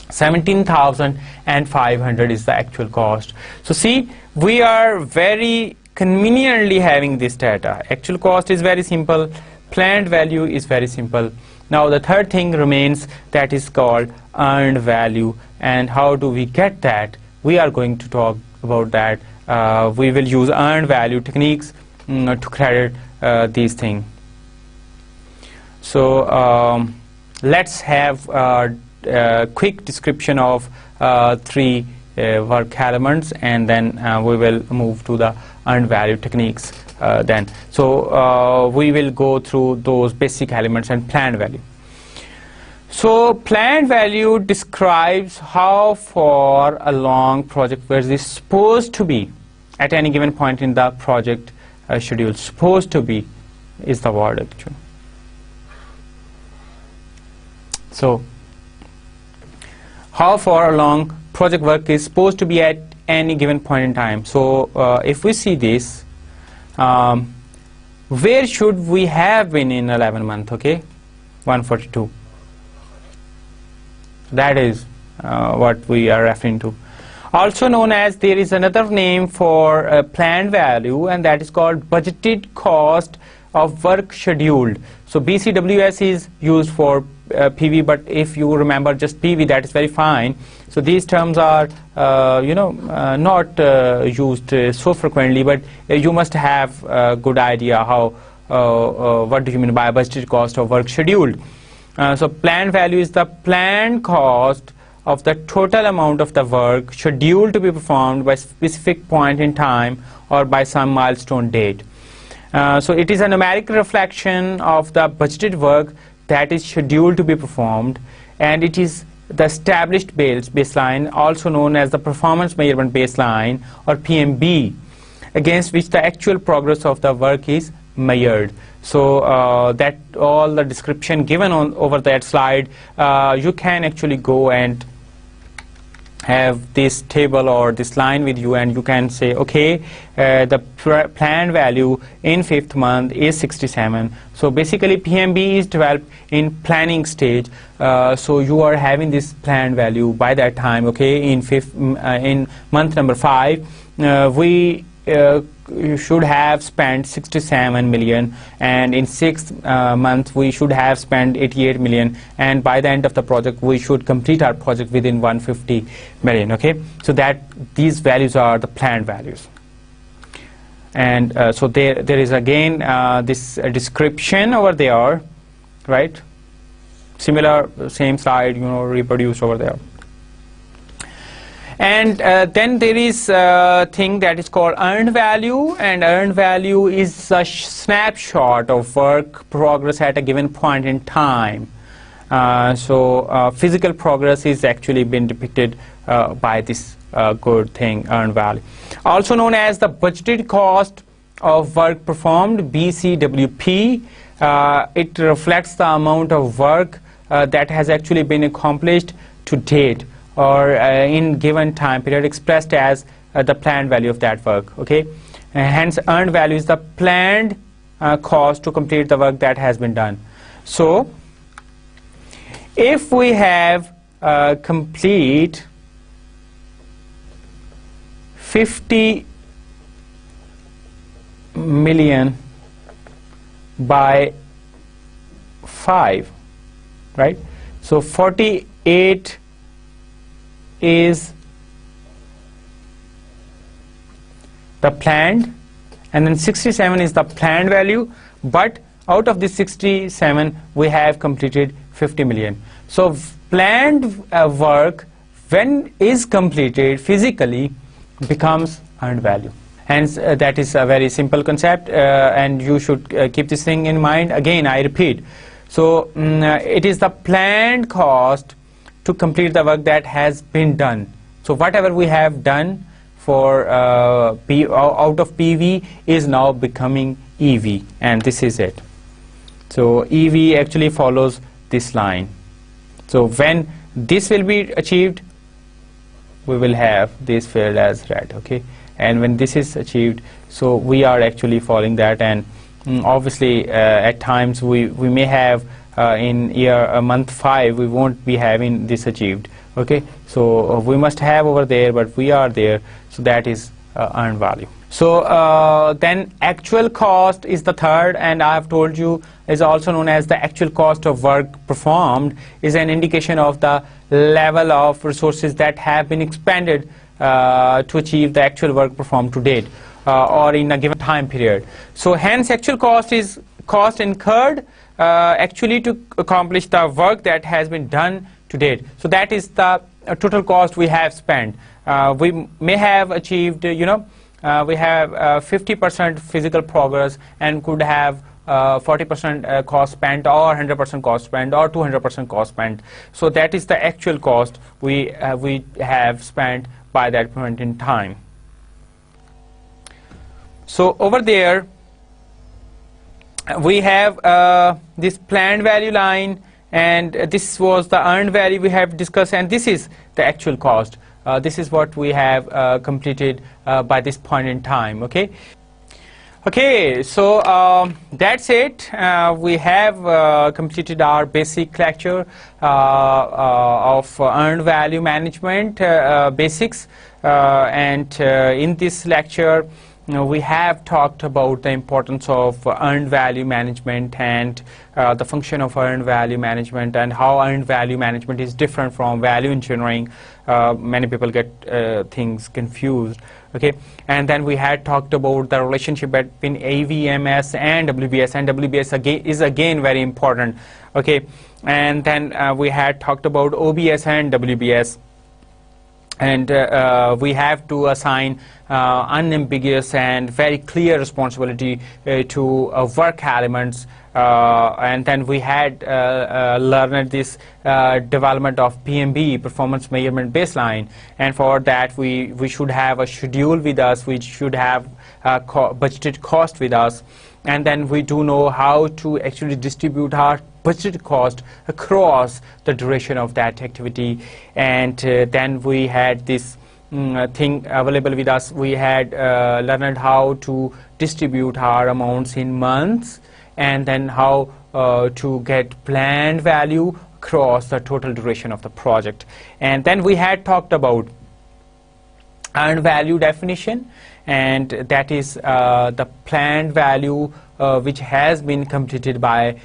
A: 17,500 is the actual cost. So see, we are very conveniently having this data. Actual cost is very simple, planned value is very simple. Now the third thing remains, that is called earned value. And how do we get that? We are going to talk about that. We will use earned value techniques to credit these things. So let's have a quick description of 3 work elements, and then we will move to the earned value techniques then. So we will go through those basic elements and planned value. So planned value describes how far along project work is supposed to be at any given point in the project schedule. Supposed to be is the word actually. So how far along project work is supposed to be at any given point in time. So if we see this, where should we have been in 11 months? Okay, 142. That is what we are referring to. Also known as, there is another name for planned value, and that is called budgeted cost of work scheduled. So BCWS is used for PV, but if you remember just PV, that is very fine. So these terms are not used so frequently, but you must have a good idea how what do you mean by budgeted cost of work scheduled. So planned value is the planned cost of the total amount of the work scheduled to be performed by specific point in time or by some milestone date. So it is a numerical reflection of the budgeted work that is scheduled to be performed, and it is the established baseline, also known as the performance measurement baseline or PMB, against which the actual progress of the work is measured. So that all the description given on over that slide, you can actually go and have this table or this line with you, and you can say, okay, the planned value in 5th month is 67. So basically PMB is developed in planning stage. So you are having this planned value by that time. Okay, in month number 5, we should have spent 67 million, and in 6th month we should have spent 88 million, and by the end of the project we should complete our project within 150 million. Okay, so that these values are the planned values. And so there is again this description over there, right? Similar, same slide, reproduced over there. And then there is a thing that is called earned value, and earned value is a snapshot of work progress at a given point in time. So physical progress is actually been depicted by this good thing, earned value. Also known as the budgeted cost of work performed, BCWP. It reflects the amount of work that has actually been accomplished to date, or in given time period, expressed as the planned value of that work. Okay, hence earned value is the planned cost to complete the work that has been done. So if we have complete 50 million by 5, right? So 48 is the planned, and then 67 is the planned value, but out of this 67 we have completed 50 million. So planned work, when is completed physically, becomes earned value. Hence that is a very simple concept, and you should keep this thing in mind. Again, I repeat, so it is the planned cost to complete the work that has been done. So whatever we have done for out of PV is now becoming EV, and this is it. So EV actually follows this line. So when this will be achieved, we will have this filled as red, okay? And when this is achieved, so we are actually following that, and obviously at times we may have in month 5 we won't be having this achieved, okay? So we must have over there, but we are there, so that is earned value. So then actual cost is the third, and I have told you is also known as the actual cost of work performed, is an indication of the level of resources that have been expended to achieve the actual work performed to date or in a given time period. So hence actual cost is cost incurred actually to accomplish the work that has been done to date. So that is the total cost we have spent. We may have achieved, we have 50% physical progress and could have 40% cost spent, or 100% cost spent, or 200% cost spent. So that is the actual cost we have spent by that point in time. So over there we have this planned value line, and this was the earned value we have discussed, and this is the actual cost. This is what we have completed by this point in time, okay? Okay, so that's it. We have completed our basic lecture of earned value management basics, and in this lecture we have talked about the importance of earned value management and the function of earned value management, and how earned value management is different from value engineering. Many people get things confused. Okay, and then we had talked about the relationship between AVMS and WPS, and WPS is again very important. Okay, and then we had talked about OBS and WPS, and we have to assign unambiguous and very clear responsibility to work elements, and then we had learned this development of PMB, performance measurement baseline, and for that we should have a schedule with us, we should have budgeted cost with us, and then we do know how to actually distribute our budgeted cost across the duration of that activity. And then we had this thing available with us. We had learned how to distribute our amounts in months, and then how to get planned value across the total duration of the project. And then we had talked about earned value definition, and that is the planned value which has been completed by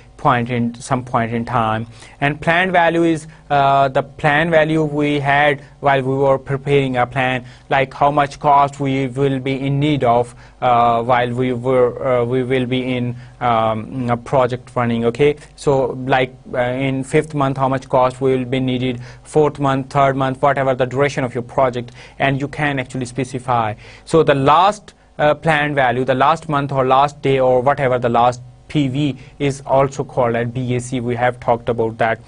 A: some point in time. And planned value is the planned value we had while we were preparing a plan, like how much cost we will be in need of while we will be in a project running. Okay, so like in 5th month how much cost will be needed, 4th month, 3rd month, whatever the duration of your project, and you can actually specify. So the last planned value, the last month or last day or whatever, the last PV is also called at BAC. We have talked about that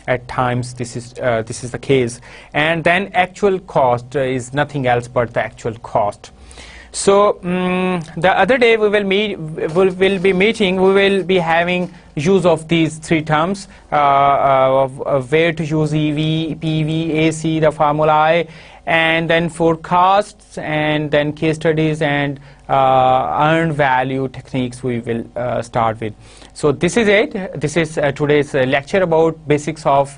A: at times. This is the case. And then actual cost is nothing else but the actual cost. So the other day we will be having use of these 3 terms, of where to use EV, PV, AC, the formulae, and then forecasts, and then case studies, and earned value techniques we will start with. So this is it. This is today's lecture about basics of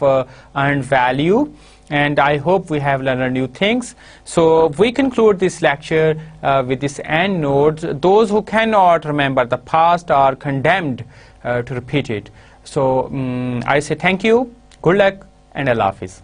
A: earned value, and I hope we have learned new things. So we conclude this lecture with this end notes. Those who cannot remember the past are condemned to repeat it. So I say thank you, good luck, and Allah Hafiz.